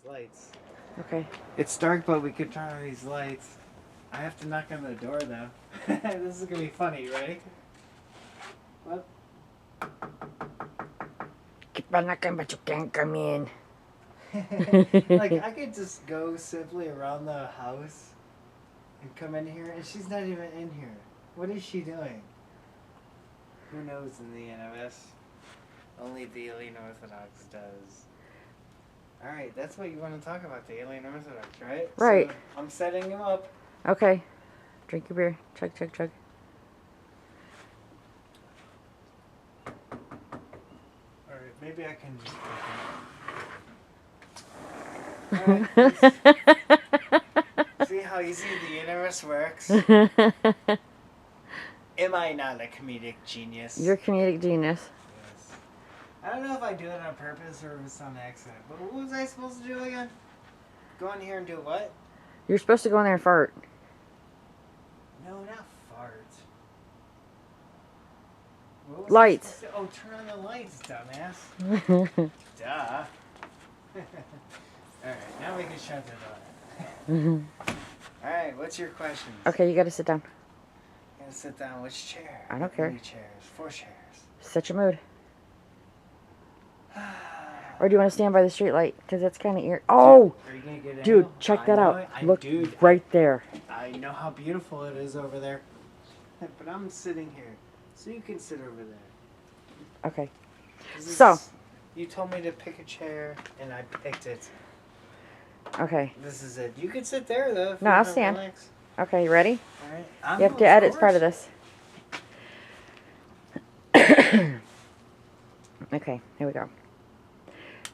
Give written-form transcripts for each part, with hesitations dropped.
these lights. Okay. It's dark, but we could turn on these lights. I have to knock on the door, though. This is gonna be funny, right? What? Keep on knocking, but you can't come in. Like, I could just go simply around the house and come in here, and she's not even in here. What is she doing? Who knows in the NOS? Only the Alien Orthodox does. Alright, that's what you want to talk about, the Alien Orthodox, right? Right. So, I'm setting him up. Okay. Drink your beer. Chug, chug, chug. Alright, maybe I can just Alright, see how easy the universe works? Am I not a comedic genius? You're a comedic genius. Yes. I don't know if I do it on purpose or if it's on accident, but what was I supposed to do again? Go in here and do what? You're supposed to go in there and fart. No, not fart. What was Lights. Oh, turn on the lights, dumbass. Duh. Alright, now we can shut the door. Alright, what's your question? Okay, you gotta sit down. Gotta sit down. Which chair? I don't care. 3 chairs. 4 chairs. Set your mood. Or do you want to stand by the street light? Because that's kind of Oh! Are you gonna get in? Dude, check that out. Look right there. I know how beautiful it is over there. But I'm sitting here. So you can sit over there. Okay. So. You told me to pick a chair, and I picked it. Okay. This is it. You can sit there, though. No, I'll stand. Relax. Okay, you ready? Alright. You have to edit part of this. Okay, here we go.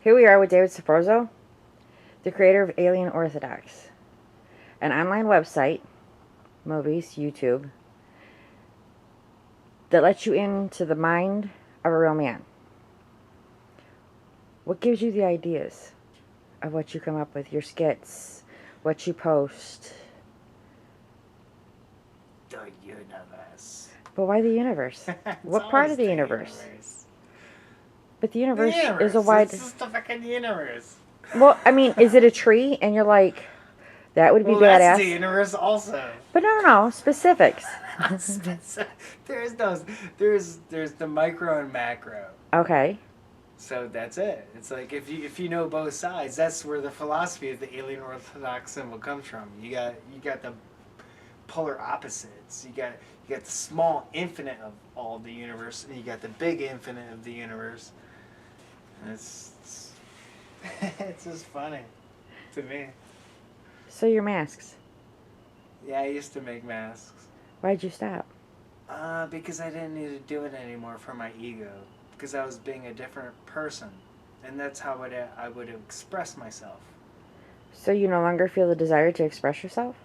Here we are with David Serfozo, the creator of Alien Orthodox, an online website, movies, YouTube, that lets you into the mind of a real man. What gives you the ideas of what you come up with, your skits, what you post? The universe. But why the universe? What part of the universe? But the universe is a wide... It's just the fucking universe. Well, I mean, is it a tree? And you're like, that would be badass. That's the universe also. But no, specifics. There's the micro and macro. Okay. So that's it. It's like if you know both sides, that's where the philosophy of the Alien Orthodox symbol comes from. You got the polar opposites. You got the small infinite of all of the universe, and you got the big infinite of the universe. And it's just funny to me. So your masks. Yeah, I used to make masks. Why'd you stop? Because I didn't need to do it anymore for my ego. Because I was being a different person. And that's how I would express myself. So you no longer feel the desire to express yourself?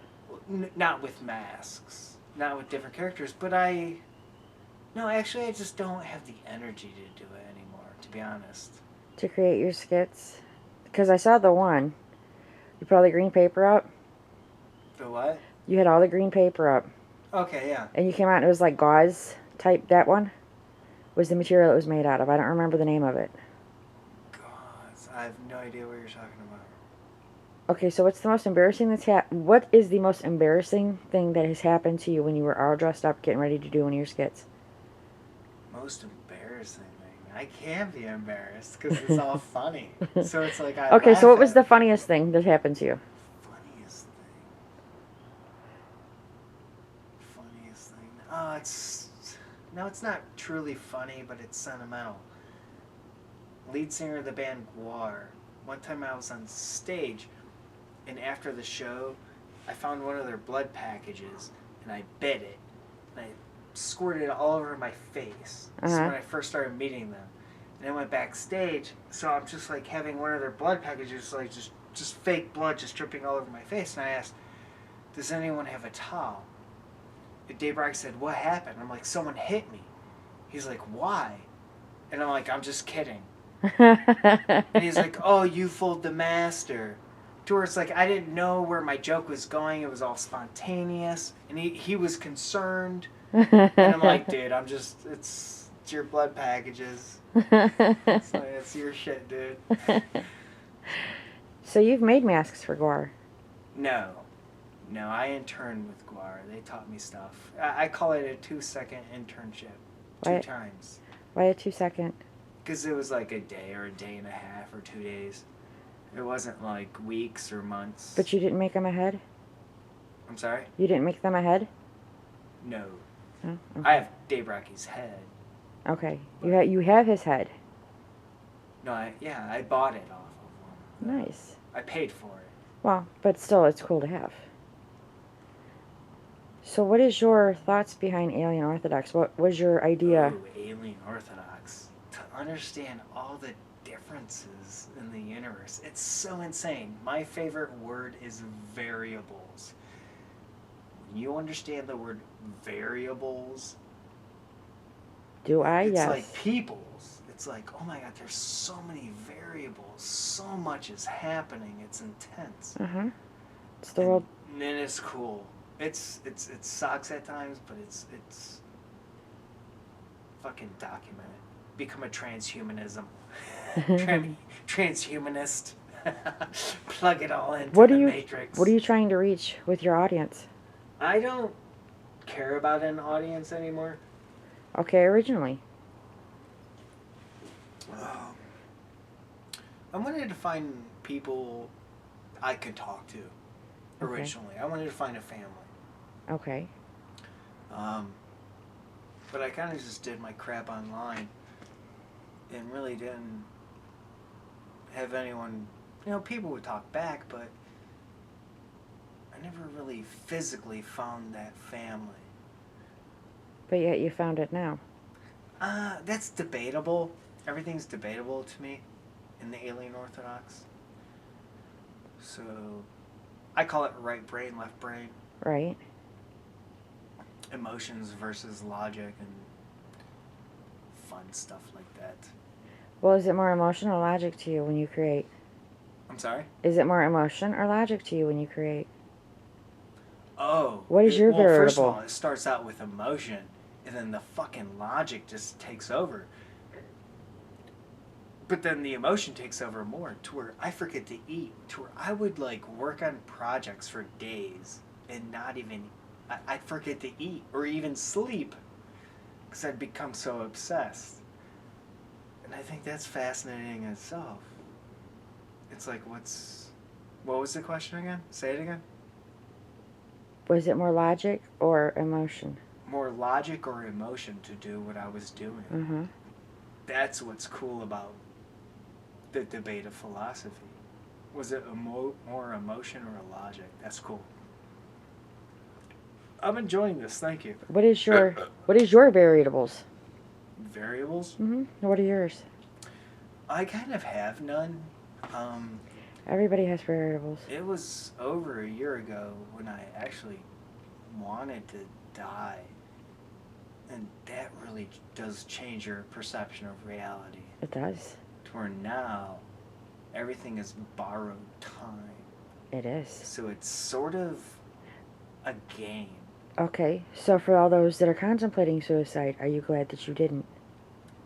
Not with masks. Not with different characters. But No, actually, I just don't have the energy to do it anymore, to be honest. To create your skits? Because I saw the one. You put all the green paper up. The what? You had all the green paper up. Okay, yeah. And you came out and it was like gauze type, that one? Was the material it was made out of. I don't remember the name of it. God, I have no idea what you're talking about. Okay, so what's the most embarrassing what is the most embarrassing thing that has happened to you when you were all dressed up getting ready to do one of your skits? Most embarrassing thing? I can't be embarrassed because it's all funny. So it's like Okay, so what was the funniest thing that happened to you? Funniest thing. Oh, it's not truly funny, but it's sentimental. Lead singer of the band Guar. One time I was on stage, and after the show, I found one of their blood packages, and I bit it, and I squirted it all over my face. This is when I first started meeting them. And I went backstage, so I'm just like having one of their blood packages, like just fake blood just dripping all over my face, and I asked, does anyone have a towel? And Dave Brock said, what happened? I'm like, someone hit me. He's like, why? And I'm like, I'm just kidding. And he's like, oh, you fooled the master. To where it's like, I didn't know where my joke was going. It was all spontaneous. And he was concerned. And I'm like, dude, it's your blood packages. It's your shit, dude. So you've made masks for Gore. No. No, I interned with Guar. They taught me stuff. I call it a 2-second internship. Why- 2 times. Why a 2-second? Because it was like a day or a day and a half or 2 days. It wasn't like weeks or months. But you didn't make them ahead? I'm sorry? You didn't make them ahead? No. Oh, okay. I have Dave Rocky's head. Okay. You have his head. No, I bought it off of him. Nice. I paid for it. Well, but still, it's cool to have. So what is your thoughts behind Alien Orthodox? What was your idea? Ooh, Alien Orthodox. To understand all the differences in the universe. It's so insane. My favorite word is variables. When you understand the word variables, Do I? it's Yes. like peoples. It's like, oh my god, there's so many variables. So much is happening. It's intense. Uh-huh. It's the world. And then it's cool. It sucks at times, but it's fucking documented. Become a transhumanism. Transhumanist. Plug it all into the Matrix. What are you trying to reach with your audience? I don't care about an audience anymore. Okay, originally. I wanted to find people I could talk to. Originally, I wanted to find a family. Okay. But I kind of just did my crap online and really didn't have anyone, people would talk back, but I never really physically found that family. But yet you found it now. That's debatable. Everything's debatable to me in the Alien Orthodox. So I call it right brain, left brain. Right. Emotions versus logic and fun stuff like that. Well, is it more emotion or logic to you when you create? I'm sorry? Is it more emotion or logic to you when you create? Oh. What is your variable? First of all, it starts out with emotion, and then the fucking logic just takes over. But then the emotion takes over more, to where I forget to eat, to where I would work on projects for days and not even, I'd forget to eat or even sleep because I'd become so obsessed. And I think that's fascinating in itself. It's like, what was the question again? Say it again. Was it more logic or emotion? More logic or emotion to do what I was doing. Mm-hmm. That's what's cool about the debate of philosophy. Was it more emotion or a logic? That's cool. I'm enjoying this. Thank you. What is your variables? Variables? Mm-hmm. What are yours? I kind of have none. Everybody has variables. It was over a year ago when I actually wanted to die. And that really does change your perception of reality. It does. To where now, everything is borrowed time. It is. So it's sort of a game. Okay, so for all those that are contemplating suicide, are you glad that you didn't?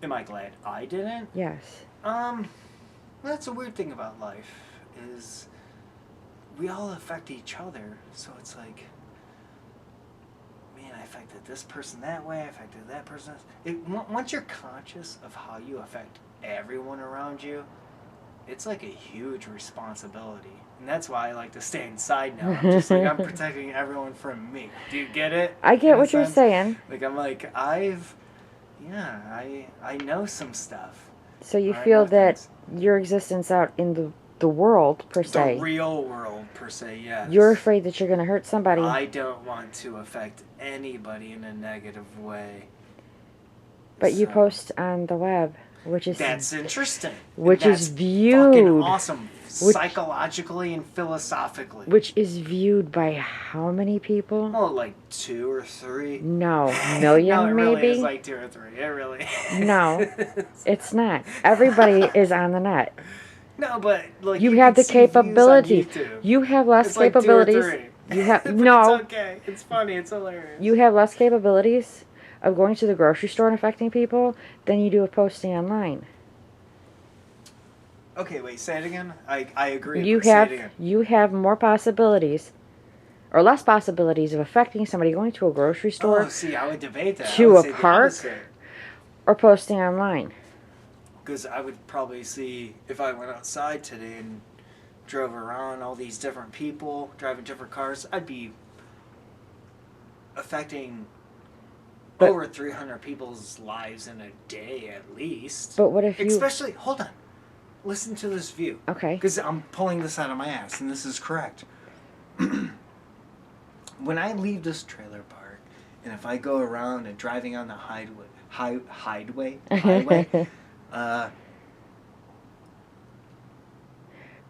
Am I glad I didn't? Yes. That's a weird thing about life, is we all affect each other. So it's like, man, I affected this person that way, I affected that person. Once you're conscious of how you affect everyone around you, it's like a huge responsibility. And that's why I like to stay inside now. I'm just I'm protecting everyone from me. Do you get it? I get what you're saying. I know some stuff. So you feel that your existence out in the world, per se. The real world, per se, yes. You're afraid that you're going to hurt somebody. I don't want to affect anybody in a negative way. But you post on the web, which is... That's interesting. Which is viewed... fucking awesome, psychologically and philosophically. Which is viewed by how many people? Oh, like 2 or 3? No, million no, it maybe? really is like 2 or 3. It really is. No, it's not. Everybody is on the net. No, but you have the capability. YouTube. You have less it's like capabilities. 2 or 3. You have but no. It's okay. It's funny. It's hilarious. You have less capabilities of going to the grocery store and affecting people than you do of posting online. Okay, wait, say it again. I agree. You but say it again. have more possibilities or less possibilities of affecting somebody going to a grocery store, Oh, see, I would debate that. I to would a say the park, opposite. or posting online. Because I would probably see if I went outside today and drove around all these different people driving different cars, I'd be affecting But- over 300 people's lives in a day at least. But what if you... Especially, hold on, listen to this view. Okay. Because I'm pulling this out of my ass, and this is correct. When I leave this trailer park, and if I go around and driving on the highway,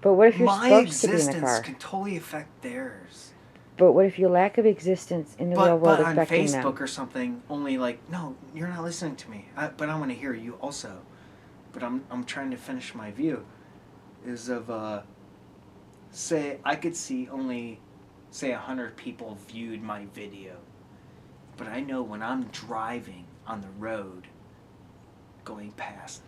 but what if you're my supposed to be in the existence car? can totally affect theirs. But what if your lack of existence in the real world But on affecting Facebook them? or something, only like, no, you're not listening to me. But I want to hear you also. But I'm trying to finish my view. Is of say I could see only say 100 people viewed my video, but I know when I'm driving on the road, going past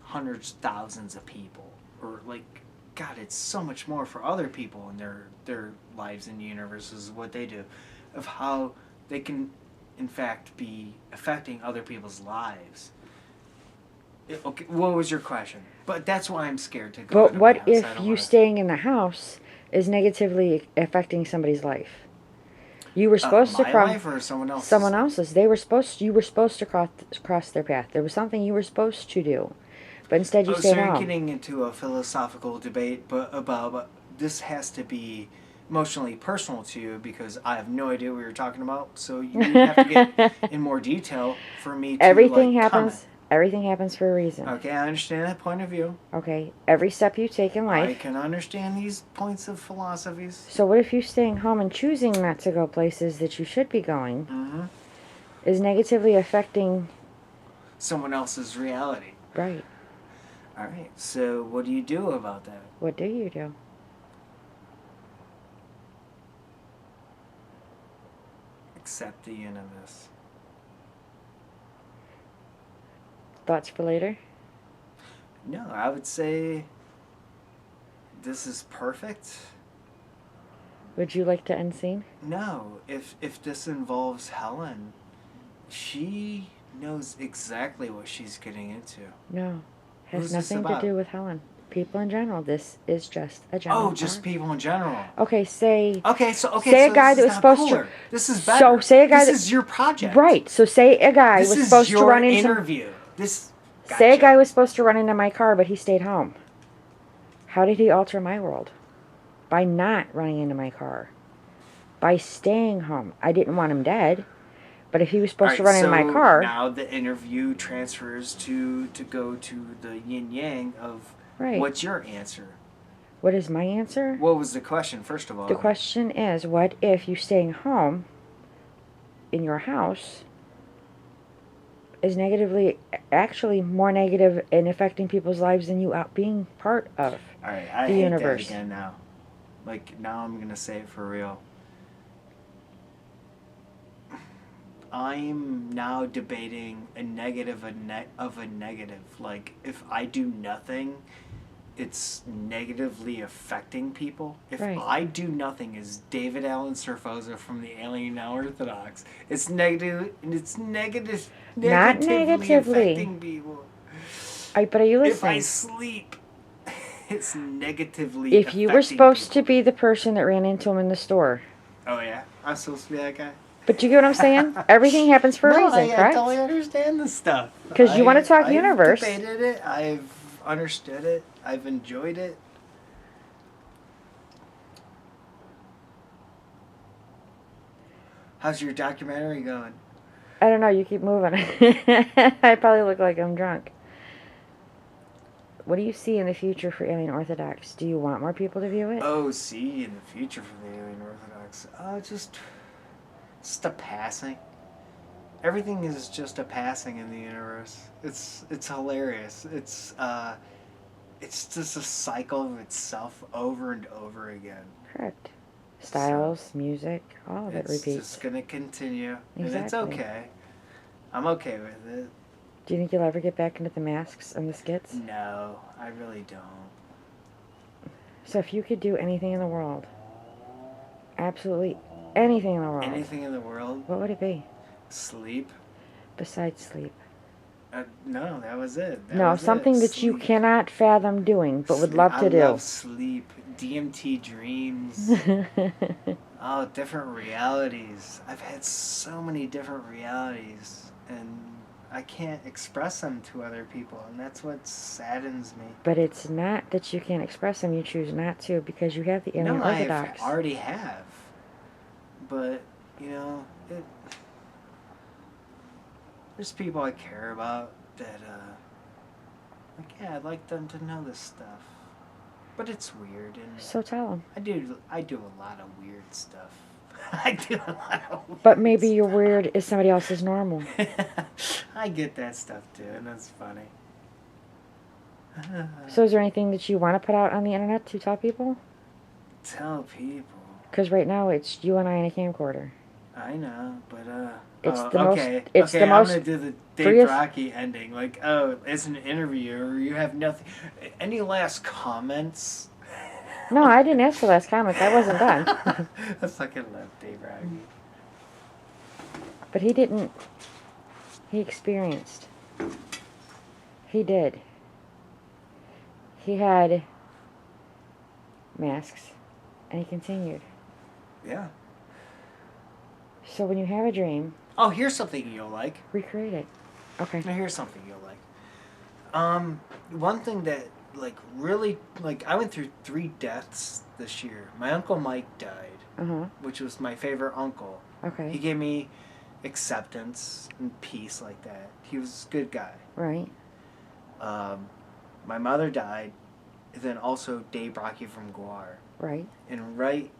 hundreds, thousands of people, or like, God, it's so much more for other people and their lives in the universe is what they do, of how they can, in fact, be affecting other people's lives. Okay, what was your question? But that's why I'm scared to go. But what if you staying in the house is negatively affecting somebody's life? You were supposed to my cross life or someone else's? someone else's. You were supposed to cross their path. There was something you were supposed to do, but instead you stayed so you're home. getting into a philosophical debate, but this has to be emotionally personal to you because I have no idea what you're talking about. So you have to get in more detail for me to Everything like, happens. comment. Everything happens for a reason. Okay, I understand that point of view. Okay, every step you take in life. I can understand these points of philosophies. So what if you staying home and choosing not to go places that you should be going is negatively affecting someone else's reality? Right. All right. So what do you do about that? What do you do? Accept the universe. Thoughts for later? No, I would say this is perfect. Would you like to end scene? No, if this involves Helen, she knows exactly what she's getting into. No. Has Who's this nothing to about? do with Helen. People in general. This is just a general Oh, just arc. people in general. Okay, say Say say so a guy this that is was not supposed cooler. to This is better. So say a guy this is your project. Right. So say a guy this was is supposed your to run into interview. This gotcha. Say a guy was supposed to run into my car, but he stayed home. How did he alter my world? By not running into my car. By staying home. I didn't want him dead. But if he was supposed to run into my car... now the interview transfers to go to the yin-yang of what's your answer? What is my answer? What was the question, first of all? The question is, what if you staying home in your house is actually more negative in affecting people's lives than you out being part of I the hate universe? that again now. Like, now I'm going to say it for real. I'm now debating a negative of a negative. Like, if I do nothing, it's negatively affecting people. If I do nothing as David Allan Serfozo from the Alien Orthodox, it's negative. It's negatively affecting people. But are you listening? If I sleep, it's negatively. If you were supposed to be the person that ran into him in the store. Oh yeah, I'm supposed to be that guy. But you get what I'm saying? Everything happens for a reason, correct? I totally understand this stuff. Because you want to talk universe. I've debated it. I've understood it. I've enjoyed it. How's your documentary going? I don't know. You keep moving. I probably look like I'm drunk. What do you see in the future for Alien Orthodox? Do you want more people to view it? Oh, see in the future for the Alien Orthodox. Just a passing. Everything is just a passing in the universe. It's hilarious. It's just a cycle of itself over and over again. Correct. Styles, music, all of it repeats. It's just gonna continue, Exactly. and it's okay. I'm okay with it. Do you think you'll ever get back into the masks and the skits? No, I really don't. So if you could do anything in the world, absolutely anything in the world, Anything in the world? what would it be? Sleep? Besides sleep. No, that was it. That No, was something it. that you Sleep. cannot fathom doing, but would Sleep. love to do. I love sleep. DMT dreams. Oh, different realities. I've had so many different realities, and I can't express them to other people, and that's what saddens me. But it's not that you can't express them, you choose not to because you have the alien No, Orthodox. I already have. But, there's people I care about that, I'd like them to know this stuff. But it's weird, and So tell them. I do a lot of weird stuff. I do a lot of weird But maybe stuff. your weird is somebody else's normal. I get that stuff too, and that's funny. So is there anything that you want to put out on the internet to tell people? Tell people. Because right now it's you and I in a camcorder. I know, but It's the okay. most. It's Okay, the I'm most. gonna do the Dave freest- Rocky ending. Like, oh, as an interviewer, you have nothing. Any last comments? No, I didn't ask for last comments. I wasn't done. I fucking love Dave Rocky. But he didn't. He experienced. He did. He had masks, and he continued. Yeah. So when you have a dream, Oh, here's something you'll like. recreate it. Okay. Now here's something you'll like. One thing that really I went through 3 deaths this year. My Uncle Mike died, which was my favorite uncle. Okay. He gave me acceptance and peace like that. He was a good guy. Right. My mother died, and then also Dave Rocky from Guar. Right. And right,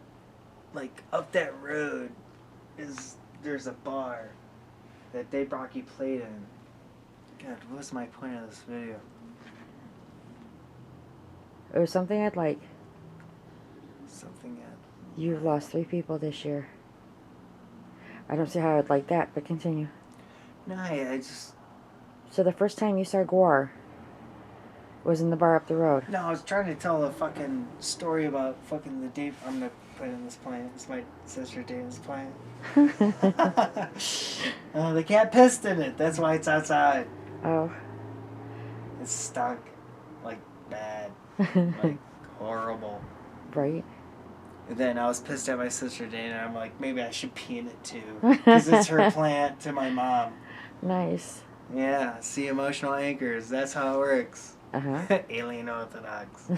up that road, there's a bar that Dave Rocky played in. God, what was my point of this video? It was something I'd like. Something at... You've lost 3 people this year. I don't see how I'd like that, but continue. No, I just... So the first time you saw Guar was in the bar up the road. No, I was trying to tell a fucking story about fucking the Dave... I'm gonna put it in this plant. It's my sister Dave's plant. The cat pissed in it. That's why it's outside. Oh. It stunk. Bad. Horrible. Right. And then I was pissed at my sister Dana. I'm like, maybe I should pee in it too. Because it's her plant to my mom. Nice. Yeah, see emotional anchors. That's how it works. Uh-huh. Alien Orthodox.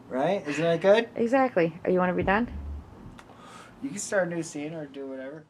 Right? Isn't that good? Exactly. You want to be done? You can start a new scene or do whatever.